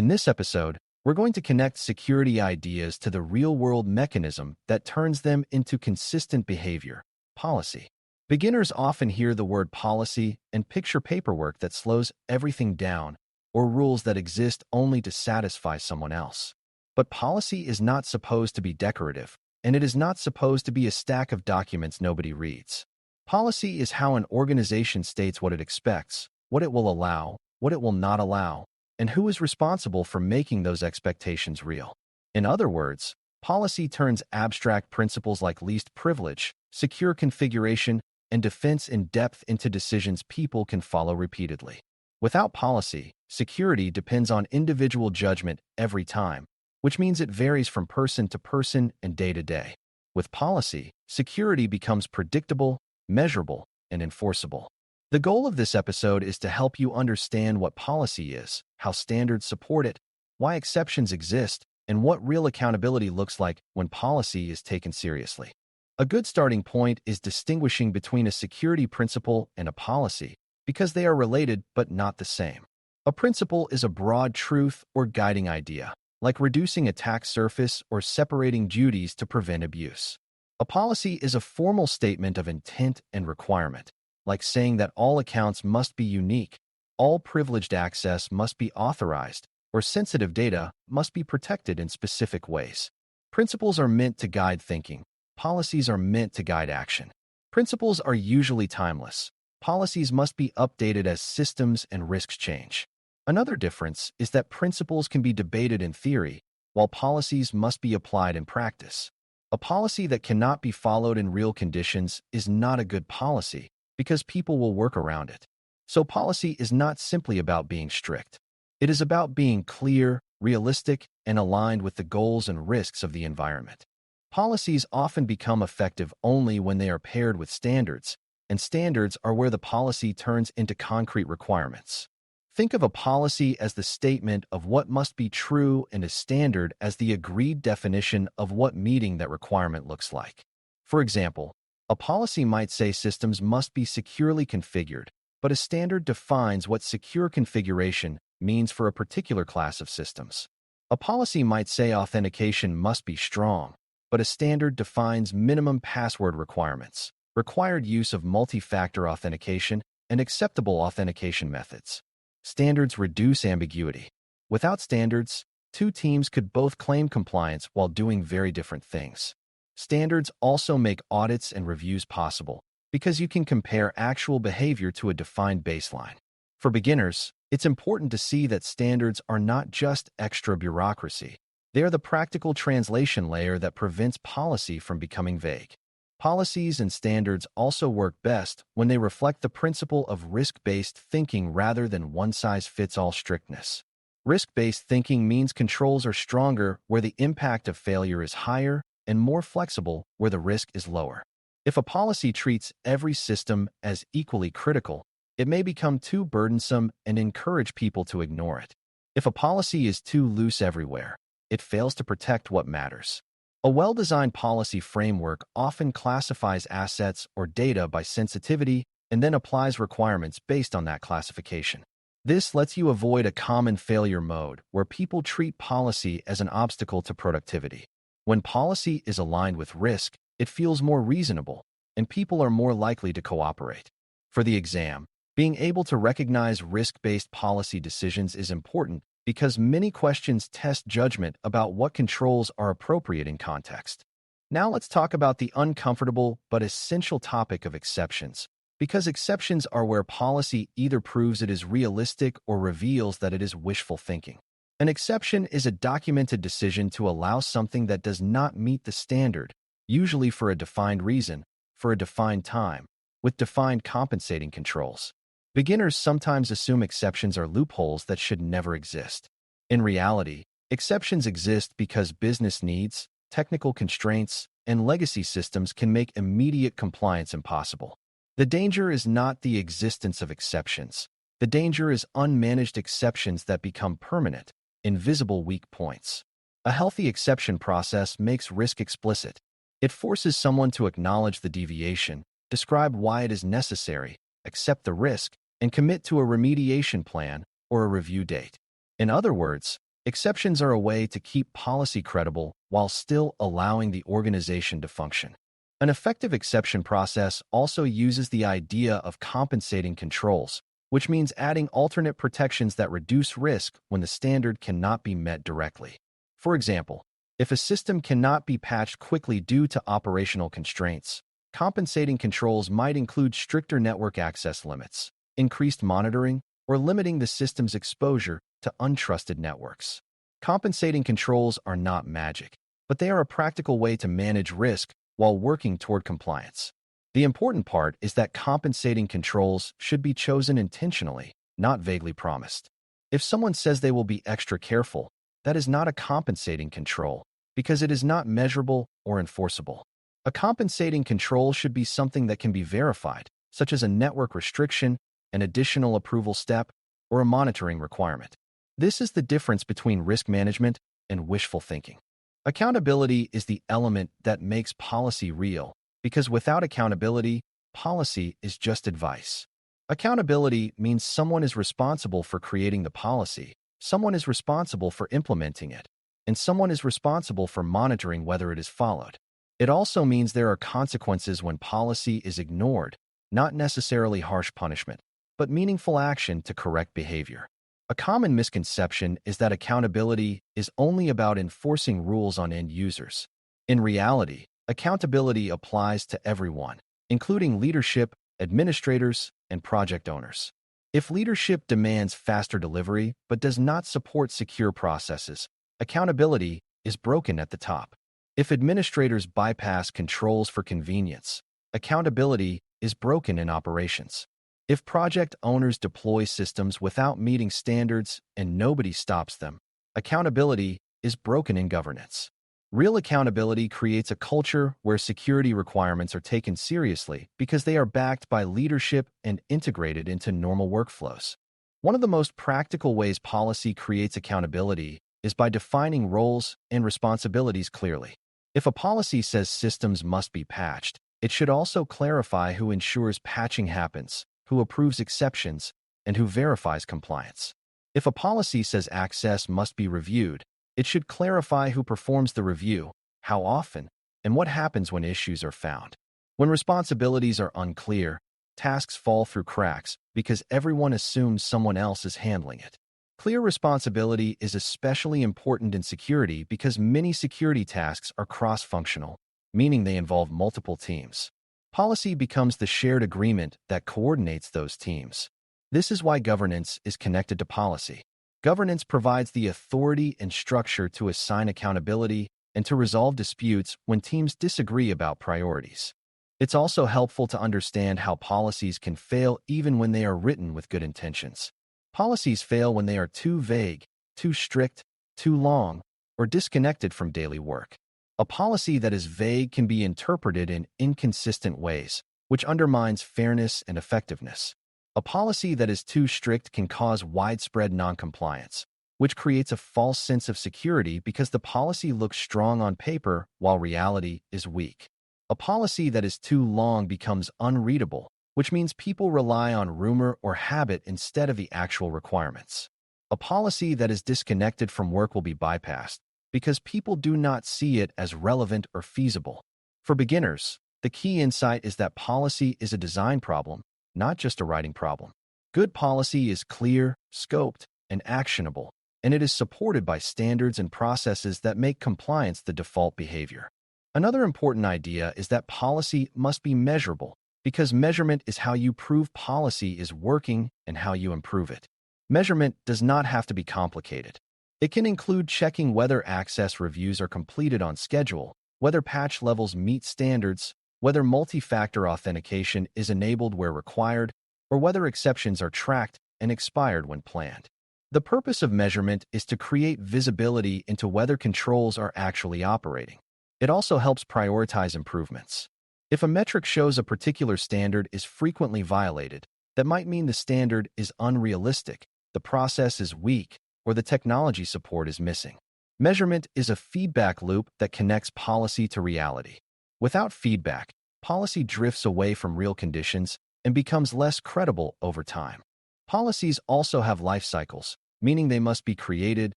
In this episode, we're going to connect security ideas to the real-world mechanism that turns them into consistent behavior: policy. Beginners often hear the word policy and picture paperwork that slows everything down, or rules that exist only to satisfy someone else. But policy is not supposed to be decorative, and it is not supposed to be a stack of documents nobody reads. Policy is how an organization states what it expects, what it will allow, what it will not allow, and who is responsible for making those expectations real. In other words, policy turns abstract principles like least privilege, secure configuration, and defense in depth into decisions people can follow repeatedly. Without policy, security depends on individual judgment every time, which means it varies from person to person and day to day. With policy, security becomes predictable, measurable, and enforceable. The goal of this episode is to help you understand what policy is, how standards support it, why exceptions exist, and what real accountability looks like when policy is taken seriously. A good starting point is distinguishing between a security principle and a policy, because they are related but not the same. A principle is a broad truth or guiding idea, like reducing attack surface or separating duties to prevent abuse. A policy is a formal statement of intent and requirement, like saying that all accounts must be unique, all privileged access must be authorized, or sensitive data must be protected in specific ways. Principles are meant to guide thinking. Policies are meant to guide action. Principles are usually timeless. Policies must be updated as systems and risks change. Another difference is that principles can be debated in theory, while policies must be applied in practice. A policy that cannot be followed in real conditions is not a good policy, because people will work around it. So policy is not simply about being strict. It is about being clear, realistic, and aligned with the goals and risks of the environment. Policies often become effective only when they are paired with standards, and standards are where the policy turns into concrete requirements. Think of a policy as the statement of what must be true and a standard as the agreed definition of what meeting that requirement looks like. For example, a policy might say systems must be securely configured, but a standard defines what secure configuration means for a particular class of systems. A policy might say authentication must be strong, but a standard defines minimum password requirements, required use of multi-factor authentication, and acceptable authentication methods. Standards reduce ambiguity. Without standards, two teams could both claim compliance while doing very different things. Standards also make audits and reviews possible because you can compare actual behavior to a defined baseline. For beginners, it's important to see that standards are not just extra bureaucracy. They are the practical translation layer that prevents policy from becoming vague. Policies and standards also work best when they reflect the principle of risk-based thinking rather than one-size-fits-all strictness. Risk-based thinking means controls are stronger where the impact of failure is higher and more flexible where the risk is lower. If a policy treats every system as equally critical, it may become too burdensome and encourage people to ignore it. If a policy is too loose everywhere, it fails to protect what matters. A well-designed policy framework often classifies assets or data by sensitivity and then applies requirements based on that classification. This lets you avoid a common failure mode where people treat policy as an obstacle to productivity. When policy is aligned with risk, it feels more reasonable, and people are more likely to cooperate. For the exam, being able to recognize risk-based policy decisions is important because many questions test judgment about what controls are appropriate in context. Now let's talk about the uncomfortable but essential topic of exceptions, because exceptions are where policy either proves it is realistic or reveals that it is wishful thinking. An exception is a documented decision to allow something that does not meet the standard, usually for a defined reason, for a defined time, with defined compensating controls. Beginners sometimes assume exceptions are loopholes that should never exist. In reality, exceptions exist because business needs, technical constraints, and legacy systems can make immediate compliance impossible. The danger is not the existence of exceptions. The danger is unmanaged exceptions that become permanent, invisible weak points. A healthy exception process makes risk explicit. It forces someone to acknowledge the deviation, describe why it is necessary, accept the risk, and commit to a remediation plan or a review date. In other words, Exceptions are a way to keep policy credible while still allowing the organization to function. An effective exception process also uses the idea of compensating controls, which means adding alternate protections that reduce risk when the standard cannot be met directly. For example, if a system cannot be patched quickly due to operational constraints, compensating controls might include stricter network access limits, increased monitoring, or limiting the system's exposure to untrusted networks. Compensating controls are not magic, but they are a practical way to manage risk while working toward compliance. The important part is that compensating controls should be chosen intentionally, not vaguely promised. If someone says they will be extra careful, that is not a compensating control because it is not measurable or enforceable. A compensating control should be something that can be verified, such as a network restriction, an additional approval step, or a monitoring requirement. This is the difference between risk management and wishful thinking. Accountability is the element that makes policy real, because without accountability, policy is just advice. Accountability means someone is responsible for creating the policy, someone is responsible for implementing it, and someone is responsible for monitoring whether it is followed. It also means there are consequences when policy is ignored, not necessarily harsh punishment, but meaningful action to correct behavior. A common misconception is that accountability is only about enforcing rules on end users. In reality, accountability applies to everyone, including leadership, administrators, and project owners. If leadership demands faster delivery but does not support secure processes, accountability is broken at the top. If administrators bypass controls for convenience, accountability is broken in operations. If project owners deploy systems without meeting standards and nobody stops them, accountability is broken in governance. Real accountability creates a culture where security requirements are taken seriously because they are backed by leadership and integrated into normal workflows. One of the most practical ways policy creates accountability is by defining roles and responsibilities clearly. If a policy says systems must be patched, it should also clarify who ensures patching happens, who approves exceptions, and who verifies compliance. If a policy says access must be reviewed, it should clarify who performs the review, how often, and what happens when issues are found. When responsibilities are unclear, tasks fall through cracks because everyone assumes someone else is handling it. Clear responsibility is especially important in security because many security tasks are cross-functional, meaning they involve multiple teams. Policy becomes the shared agreement that coordinates those teams. This is why governance is connected to policy. Governance provides the authority and structure to assign accountability and to resolve disputes when teams disagree about priorities. It's also helpful to understand how policies can fail even when they are written with good intentions. Policies fail when they are too vague, too strict, too long, or disconnected from daily work. A policy that is vague can be interpreted in inconsistent ways, which undermines fairness and effectiveness. A policy that is too strict can cause widespread noncompliance, which creates a false sense of security because the policy looks strong on paper while reality is weak. A policy that is too long becomes unreadable, which means people rely on rumor or habit instead of the actual requirements. A policy that is disconnected from work will be bypassed because people do not see it as relevant or feasible. For beginners, the key insight is that policy is a design problem, not just a writing problem. Good policy is clear, scoped, and actionable, and it is supported by standards and processes that make compliance the default behavior. Another important idea is that policy must be measurable, because measurement is how you prove policy is working and how you improve it. Measurement does not have to be complicated. It can include checking whether access reviews are completed on schedule, whether patch levels meet standards, whether multi-factor authentication is enabled where required, or whether exceptions are tracked and expired when planned. The purpose of measurement is to create visibility into whether controls are actually operating. It also helps prioritize improvements. If a metric shows a particular standard is frequently violated, that might mean the standard is unrealistic, the process is weak, or the technology support is missing. Measurement is a feedback loop that connects policy to reality. Without feedback, policy drifts away from real conditions and becomes less credible over time. Policies also have life cycles, meaning they must be created,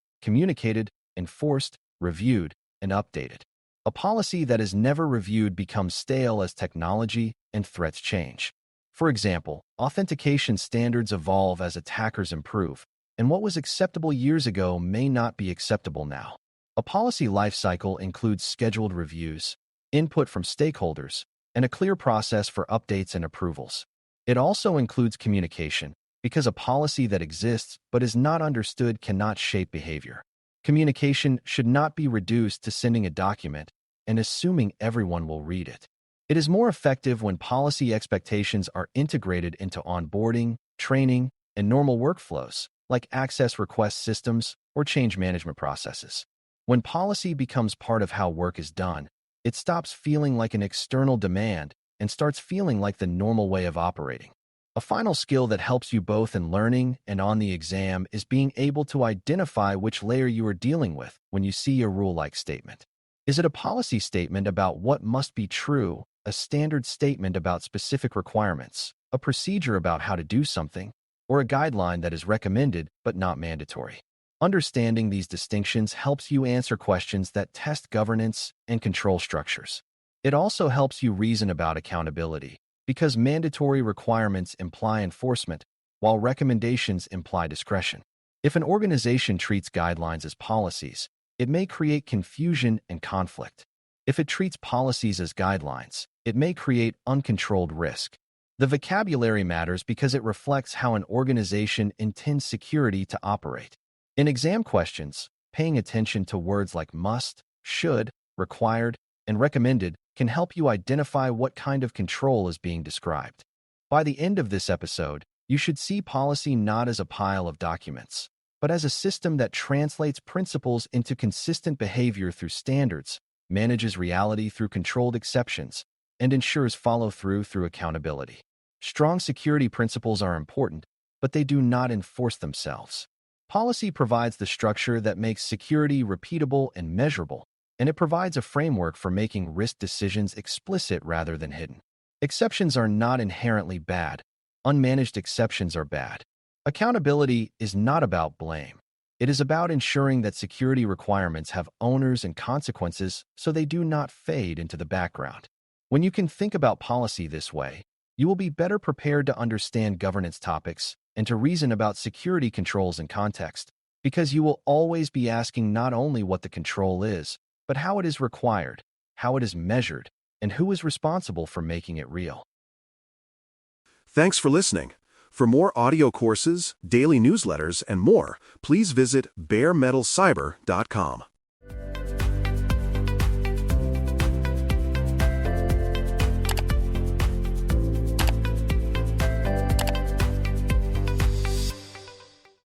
communicated, enforced, reviewed, and updated. A policy that is never reviewed becomes stale as technology and threats change. For example, authentication standards evolve as attackers improve, and what was acceptable years ago may not be acceptable now. A policy lifecycle includes scheduled reviews, input from stakeholders, and a clear process for updates and approvals. It also includes communication, because a policy that exists but is not understood cannot shape behavior. Communication should not be reduced to sending a document and assuming everyone will read it. It is more effective when policy expectations are integrated into onboarding, training, and normal workflows, like access request systems or change management processes. When policy becomes part of how work is done, it stops feeling like an external demand and starts feeling like the normal way of operating. A final skill that helps you both in learning and on the exam is being able to identify which layer you are dealing with when you see a rule-like statement. Is it a policy statement about what must be true, a standard statement about specific requirements, a procedure about how to do something, or a guideline that is recommended but not mandatory? Understanding these distinctions helps you answer questions that test governance and control structures. It also helps you reason about accountability, because mandatory requirements imply enforcement, while recommendations imply discretion. If an organization treats guidelines as policies, it may create confusion and conflict. If it treats policies as guidelines, it may create uncontrolled risk. The vocabulary matters because it reflects how an organization intends security to operate. In exam questions, paying attention to words like must, should, required, and recommended can help you identify what kind of control is being described. By the end of this episode, you should see policy not as a pile of documents, but as a system that translates principles into consistent behavior through standards, manages reality through controlled exceptions, and ensures follow-through through accountability. Strong security principles are important, but they do not enforce themselves. Policy provides the structure that makes security repeatable and measurable, and it provides a framework for making risk decisions explicit rather than hidden. Exceptions are not inherently bad. Unmanaged exceptions are bad. Accountability is not about blame. It is about ensuring that security requirements have owners and consequences so they do not fade into the background. When you can think about policy this way, you will be better prepared to understand governance topics and to reason about security controls in context, because you will always be asking not only what the control is, but how it is required, how it is measured, and who is responsible for making it real. Thanks for listening. For more audio courses, daily newsletters, and more, please visit baremetalcyber.com.